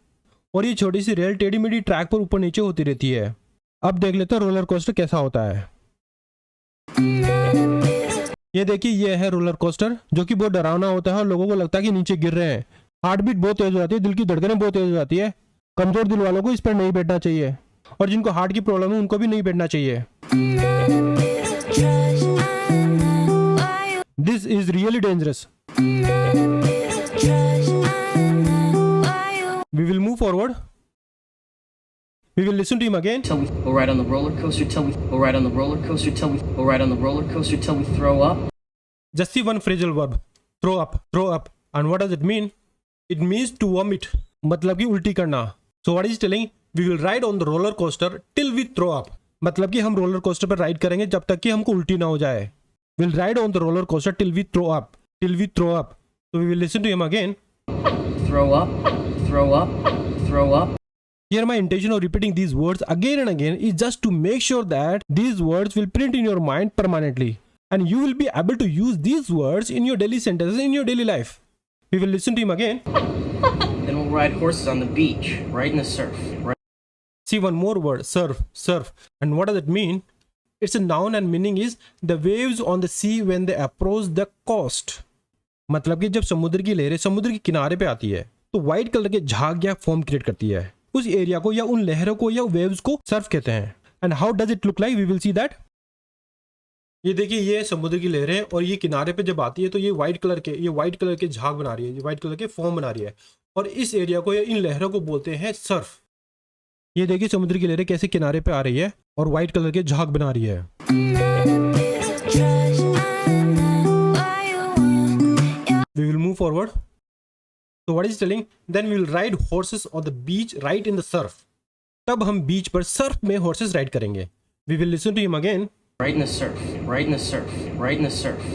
और ये छोटी सी रेल टेढ़ी मेढ़ी ट्रैक पर ऊपर नीचे होती रहती है. अब देख लेते हैं रोलर कोस्टर कैसा होता है. ये देखिए ये है रोलर कोस्टर जो कि बहुत डरावना होता है और लोगों को लगता है कि नीचे गिर रहे हैं. हार्ट बीट बहुत तेज हो जाती है, दिल की धड़कनें बहुत तेज हो जाती है. कमजोर दिल वालों को इस पर नहीं बैठना चाहिए और जिनको हार्ट की प्रॉब्लम है उनको भी नहीं बैठना चाहिए. This is really dangerous. We will move forward. We will listen to him again. Till we go ride on the roller coaster, till we go ride on the roller coaster, till we go ride on the roller coaster, till we throw up. Just see one phrasal verb. Throw up, throw up. And what does it mean? It means to vomit. मतलब कि उल्टी करना. So what is telling? We will ride on the roller coaster till we throw up. मतलब कि हम roller coaster पर ride करेंगे जब तक कि हमको उल्टी ना हो जाए. We'll ride on the roller coaster till we throw up. Till we throw up. So we will listen to him again. Throw up, throw up, throw up. Here my intention of repeating these words again and again is just to make sure that these words will print in your mind permanently. And you will be able to use these words in your daily sentences, in your daily life. We will listen to him again. Then we'll ride horses on the beach, right in the surf. Right. See one more word, surf, surf. And what does it mean? It's a noun and meaning is the waves on the sea when they approach the coast. मतलब कि जब समुद्र की लहरें समुद्र के किनारे पे आती है तो व्हाइट कलर के झाग या फॉर्म क्रिएट करती है. उस एरिया को या उन लहरों को या वेव्स को सर्फ कहते हैं. And how does it look like? We will see that. ये देखिए, ये समुद्र की लहरें और ये किनारे पे जब आती है तो ये व्हाइट कलर के झाग बना रही है, ये व्हाइट कलर के फॉर्म बना रही है. और इस एरिया को या इन लहरों को बोलते हैं सर्फ. ये देखिए समुद्र की लहरें कैसे किनारे पे आ रही है और व्हाइट कलर के झाग बना रही है. We will move forward. So what is telling? Then we will ride horses on the beach right in the surf. तब हम बीच पर सर्फ में horses ride करेंगे. We will listen to him again. Right in the surf, right in the surf, right in the surf.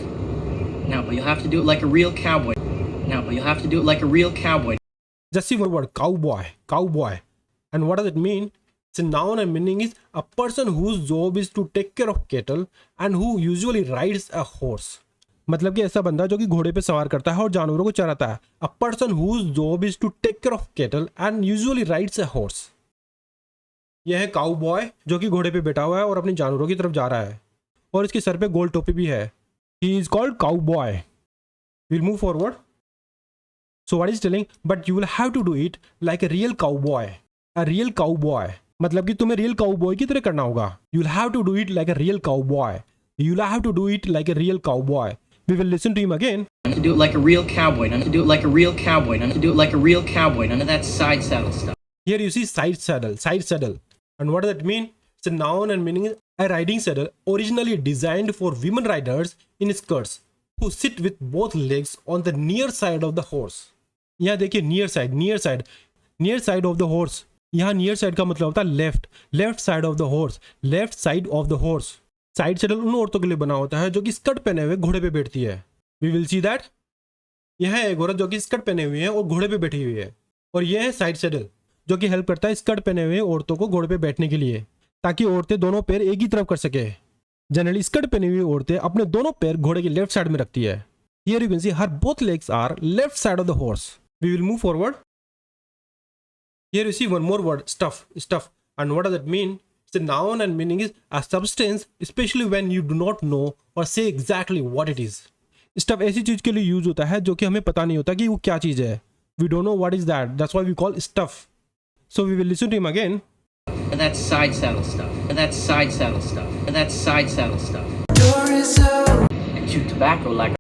Now, but you'll have to do it like a real cowboy. Now, but you'll have to do it like a real cowboy. Just see one word, cowboy, cowboy. And what does it mean? It's a noun and meaning is a person whose job is to take care of cattle and who usually rides a horse. मतलब कि ऐसा बंदा जो कि घोड़े पे सवार करता है और जानवरों को चराता है. A person whose job is to take care of cattle and usually rides a horse. यह है काउबॉय जो कि घोड़े पे बैठा हुआ है और अपने जानवरों की तरफ जा रहा है और इसके सर पे गोल टोपी भी है. He is called cowboy. We'll move forward. So what is telling? But you will have to do it like a real cowboy. A real cowboy. मतलब कि तुम्हें रियल काउबॉय की तरह करना होगा. You'll have to do it like a real cowboy. You'll have to do it like a real cowboy. We will listen to him again. To do it like a real cowboy. To do it like a real cowboy. To do it like a real cowboy. None of that side saddle stuff. Here you see side saddle, side saddle. And what does that mean? It's a noun and meaning is a riding saddle originally designed for women riders in skirts who sit with both legs on the near side of the horse. यहाँ देखिए near side of the horse. यहाँ near side का मतलब होता है left side of the horse, left side of the horse. Side saddle उन औरतों के लिए बना होता है जो कि स्कर्ट पहने हुए घोड़े पे बैठती है. We will see that. यह है एक औरत जो कि स्कर्ट पहने हुई है और घोड़े पे बैठी हुई है. और यह है साइड सैडल जो कि हेल्प करता है स्कर्ट पहने हुए औरतों को घोड़े पे बैठने के लिए ताकि औरतें दोनों पैर एक ही तरफ कर सके. जनरली स्कर्ट पहनी हुई औरतें अपने दोनों पैर घोड़े के लेफ्ट साइड में रखती है. Here you can see her both legs are left side of the horse. We will move forward. Here you see one more word, stuff. And what does it mean? It's a noun and meaning is a substance, especially when you do not know or say exactly what it is. Stuff ऐसी चीज के लिए use होता है जो कि हमें पता नहीं होता कि वो क्या चीज है. We don't know what is that. That's why we call stuff. So we will listen to him again. That's side saddle stuff. That's side saddle stuff. That's side saddle stuff. And chew tobacco like.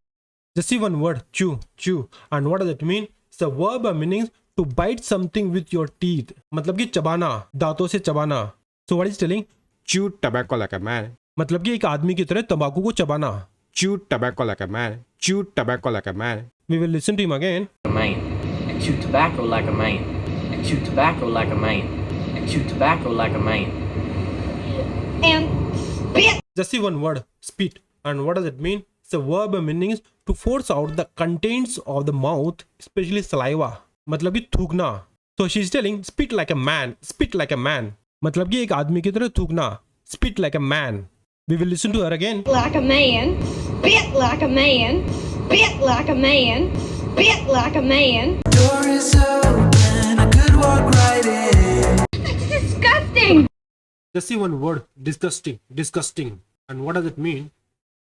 Just see one word, chew. And what does it mean? It's a verb and meaning to bite something with your teeth. मतलब कि चबाना, दांतों से चबाना. So what is telling? Chew tobacco like a man. मतलब कि एक आदमी की तरह तंबाकू को चबाना. Chew tobacco like a man. Chew tobacco like a man. We will listen to him again. A man. And chew tobacco like a man. And chew tobacco like a man. And chew tobacco like a man. And spit. Just see one word, spit. And what does it mean? It's a verb and meaning is to force out the contents of the mouth, especially saliva. मतलब कि थूकना. So she is telling spit like a man. Spit like a man. मतलब कि एक आदमी की तरह थूकना. Spit like a man. We will listen to her again. Like a man. Spit like a man. Spit like a man. Spit like a man. Door is open, I could walk right in. That's disgusting. Just see one word, disgusting. And what does it mean?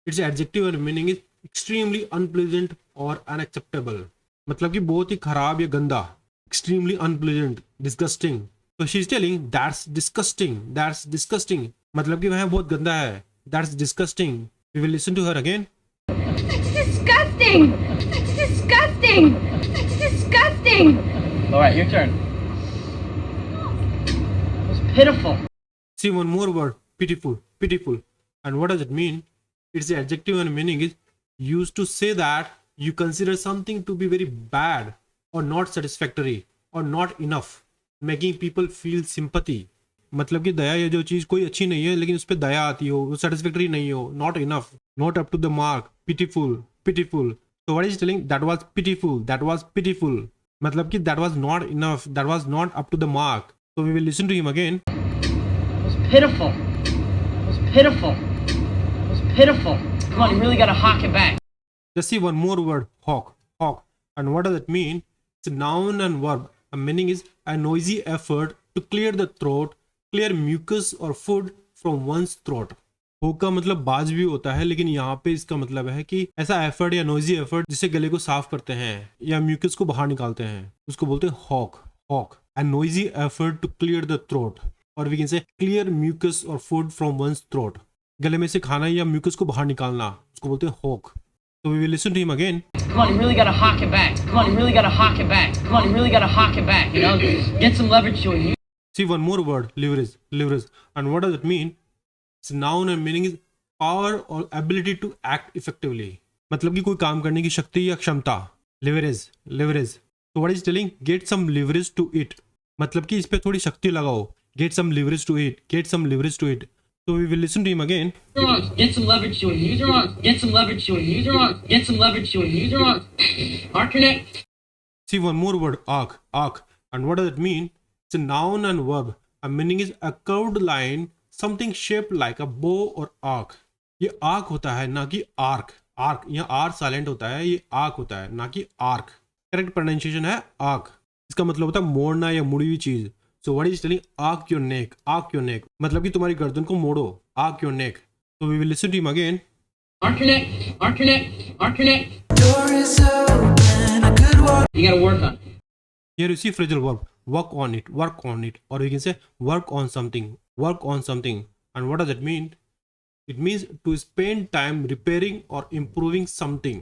Its adjective and meaning is extremely unpleasant or unacceptable. मतलब कि बहुत ही खराब या गंदा. Extremely unpleasant, disgusting. So she is telling that's disgusting. मतलब कि वह बहुत गंदा है. That's disgusting. We will listen to her again. That's disgusting. That's disgusting. That's disgusting! Alright, your turn. It was pitiful. See one more word, pitiful, pitiful. And what does it mean? It's the adjective and meaning is used to say that you consider something to be very bad or not satisfactory or not enough, making people feel sympathy. मतलब कि दया ये जो चीज कोई अच्छी नहीं है लेकिन उस पर दया आती हो, वो सेटिस्फैक्टरी नहीं हो, not enough, not up to the mark, pitiful, pitiful. So what is telling? That was pitiful, that was pitiful. मतलब कि that was not enough, that was not up to the mark. So we will listen to him again. It was pitiful. It was pitiful. It was pitiful. Come on, you really gotta hawk it back. Just see one more word, hawk, hawk. And what does it mean? It's a noun and verb. A meaning is a noisy effort to clear the throat, clear mucus or food from one's throat. Hawk का मतलब बाज भी होता है, लेकिन यहाँ पे इसका मतलब है कि ऐसा एफर्ट या नोइजी एफर्ट जिससे गले को साफ करते हैं या म्यूकस को बाहर निकालते हैं, उसको बोलते हैं hawk, hawk. A noisy effort to clear the throat, or we can say clear mucus or food from one's throat. गले में से खाना या म्यूकस को बाहर निकालना, उसको बोलते हैं hoc. So we will listen to him again. Come on, you really gotta hawk it back. Come on, you really gotta hawk it back. Come on, you really gotta hawk it back. You know, get some leverage to it. See one more word, leverage, leverage. And what does it mean? It's a noun and meaning is power or ability to act effectively. मतलब कि कोई काम करने की शक्ति या क्षमता. Leverage, leverage. So what is telling? Get some leverage to it. मतलब कि इस पे थोड़ी शक्ति लगाओ. Get some leverage to it. Get some leverage to it. So we will listen to him again. Get some leverage to it. Use your arms. Get some leverage to it. Use your arms. Get some leverage to it. Use your arms. Arc your neck. See one more word, arc, arc. And what does it mean? It's a noun and verb. A meaning is a curved line, something shaped like a bow or arc. ये arc होता है ना कि arc. Arc यहाँ r silent होता है, ये arc होता है ना कि आर्क. करेक्ट प्रोनाउंसिएशन है आर्क. इसका मतलब होता है मोड़ना या मुड़ी हुई चीज. So what is telling? Arc your neck, arc your neck. मतलब कि तुम्हारी गर्दन को मोड़ो, arc your neck. So we will listen to him again. Arc your neck. Arc your neck. Arc your neck. Door is open, I could walk. You gotta work on it. Here you see phrasal verb. Work on it, work on it. Or we can say work on something, work on something. And what does it mean? It means to spend time repairing or improving something.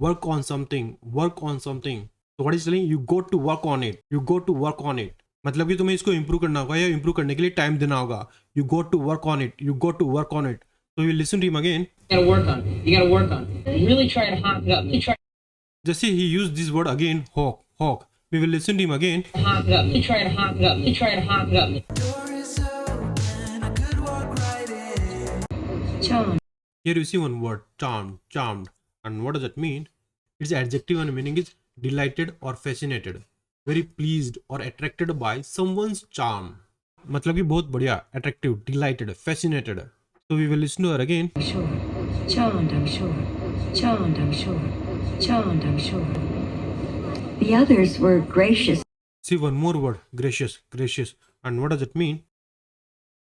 Work on something, work on something. So what is telling? You got to work on it. You got to work on it. मतलब कि तुम्हें इसको improve करना होगा या improve करने के लिए time देना होगा. You got to work on it. You got to work on it. So we listen to him again. You gotta work on it. You gotta work on it. Really try to hawk it up. Really try Just see he used this word again, hawk, hawk. We will listen to him again. to hawk it up. Really try to hawk it up. Really try to hawk it up. Door is open, I could walk right in. Charm. Here you see one word, charmed, charmed. And what does that mean? Its adjective and meaning is delighted or fascinated, very pleased or attracted by someone's charm. मतलब कि बहुत बढ़िया, attractive, delighted, fascinated. So we will listen to her again. I'm sure. Charmed, I'm sure. Charmed, I'm sure. Charmed, I'm sure. The others were gracious. See one more word, gracious, gracious. And what does it mean?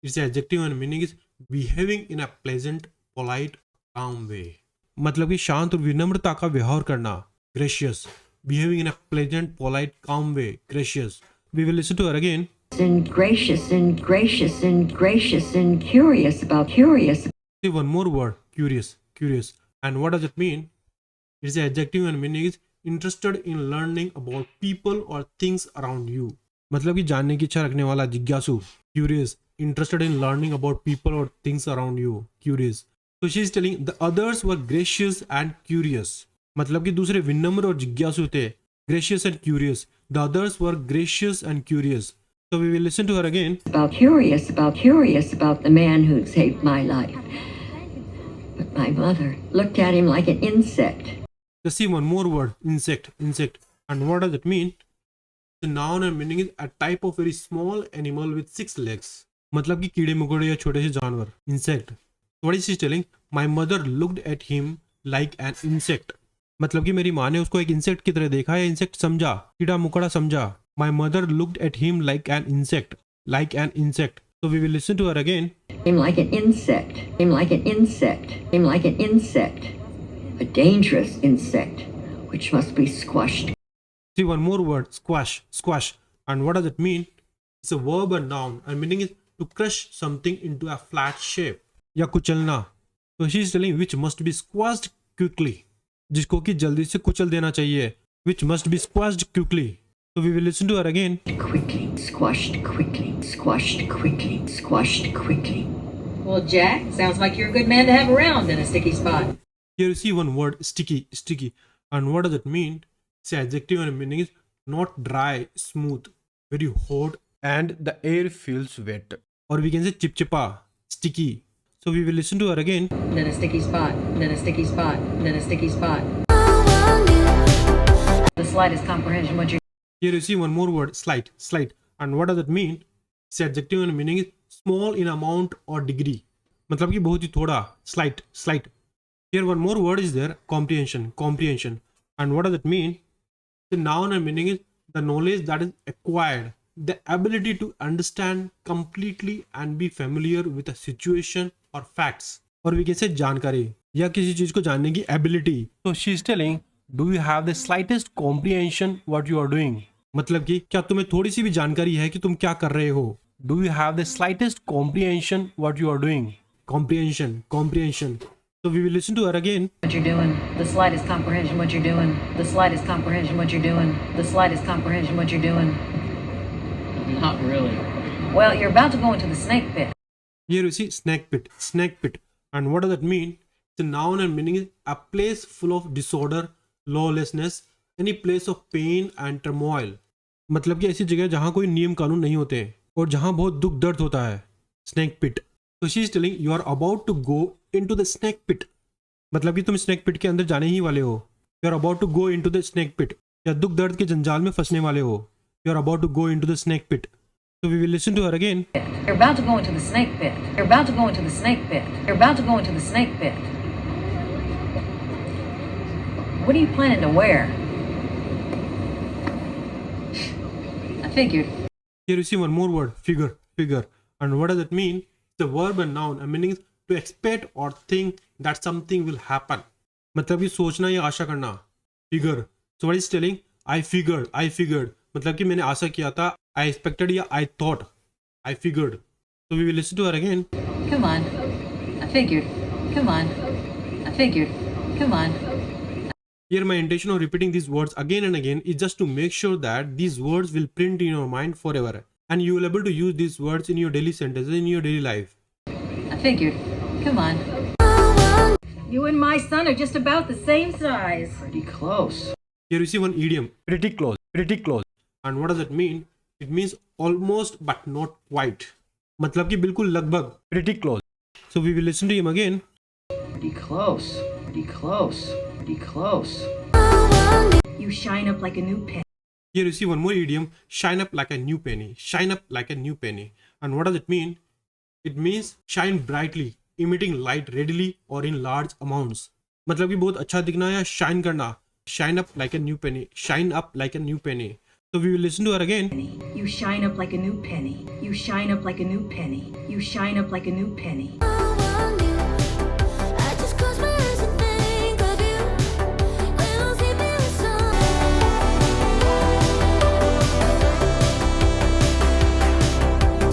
Its adjective and meaning is behaving in a pleasant, polite, calm way. मतलब कि शांत और विनम्रता का व्यवहार करना. Gracious, behaving in a pleasant, polite, calm way. Gracious. We will listen to her again. And gracious and gracious and gracious and curious about curious. See one more word, curious, curious. And what does it mean? Its adjective and meaning is interested in learning about people or things around you. मतलब कि जानने की इच्छा रखने वाला, जिज्ञासु. Curious, interested in learning about people or things around you. Curious. So she is telling the others were gracious and curious. मतलब कि दूसरे विनम्र और जिज्ञासु थे. Gracious and curious. The others were gracious and curious. So we will listen to her again. About curious about the man who saved my life. But my mother looked at him like an insect. Just see one more word, insect, insect. And what does it mean? The noun and meaning is a type of very small animal with 6 legs. मतलब कि कीड़े मकोड़े या छोटे से जानवर, insect. What is she telling? My mother looked at him like an insect. मतलब कि मेरी माँ ने उसको एक इंसेक्ट की तरह देखा या इंसेक्ट समझा, कीड़ा मकोड़ा समझा. My mother looked at him like an insect, like an insect. So we will listen to her again. Him like an insect. Him like an insect. Him like an insect. A dangerous insect, which must be squashed. See one more word, squash, squash. And what does it mean? It's a verb and noun, and meaning is to crush something into a flat shape. या कुचलना. So she is telling which must be squashed quickly. जिसको कि जल्दी से कुचल देना चाहिए. which must be squashed quickly. So we will listen to her again. Quickly, squashed quickly, squashed quickly, squashed quickly. Well, Jack, sounds like you're a good man to have around in a sticky spot. Here you see one word, sticky, sticky. And what does it mean? Its adjective and meaning is not dry, smooth, very hot, and the air feels wet. Or we can say chipchipa, sticky. So we will listen to her again. In a sticky spot, in a sticky spot, in a sticky spot. The slightest comprehension what you're Here you see one more word, slight, slight. And what does it mean? Its adjective and meaning is small in amount or degree. मतलब कि बहुत ही थोड़ा, slight, slight. Here one more word is there, comprehension, comprehension. And what does it mean? The noun and meaning is the knowledge that is acquired, the ability to understand completely and be familiar with a situation or facts. Or we can say जानकारी या किसी चीज को जानने की ability. So she is telling, do you have the slightest comprehension what you are doing? मतलब कि क्या तुम्हें थोड़ी सी भी जानकारी है कि तुम क्या कर रहे हो? Do you have the slightest comprehension what you are doing? Comprehension, comprehension. So we will listen to her again. what you're doing. The slightest comprehension what you're doing. The slightest comprehension what you're doing. The slightest comprehension what you're doing. Not really. Well, you're about to go into the snake pit. Here you see snake pit, snake pit. And what does that mean? The noun and meaning is a place full of disorder, lawlessness, any place of pain and turmoil. मतलब कि ऐसी जगह जहाँ कोई नियम कानून नहीं होते हैं और जहाँ बहुत दुख दर्द होता है. Snake pit. So she is telling you are about to go into the snake pit. मतलब कि तुम snake pit के अंदर जाने ही वाले हो. You are about to go into the snake pit. या दुख दर्द के जंजाल में फंसने वाले हो. You are about to go into the snake pit. So we will listen to her again. You're about to go into the snake pit. You're about to go into the snake pit. You're about to go into the snake pit. What are you planning to wear? I figured. Here you see one more word, figure, figure. And what does it mean? It's a verb and noun and meaning is to expect or think that something will happen. मतलब कि सोचना या आशा करना. Figure. So what is telling? I figured. मतलब कि मैंने आशा किया था. I expected या I thought. I figured. So we will listen to her again. Come on. I figured. Come on. I figured. Come on. Here my intention of repeating these words again and again is just to make sure that these words will print in your mind forever. And you will be able to use these words in your daily sentences, in your daily life. I figured. Come on. You and my son are just about the same size. Pretty close. Here you see one idiom, pretty close, pretty close. And what does it mean? It means almost but not quite. मतलब कि बिल्कुल लगभग, pretty close. So we will listen to him again. Pretty close. Pretty close. Pretty close. You shine up like a new pen. Here you see one more idiom, shine up like a new penny, shine up like a new penny. And what does it mean? It means shine brightly, emitting light readily or in large amounts. मतलब कि बहुत अच्छा दिखना या shine करना. Shine up like a new penny, shine up like a new penny. So we will listen to her again. You shine up like a new penny. You shine up like a new penny. You shine up like a new penny.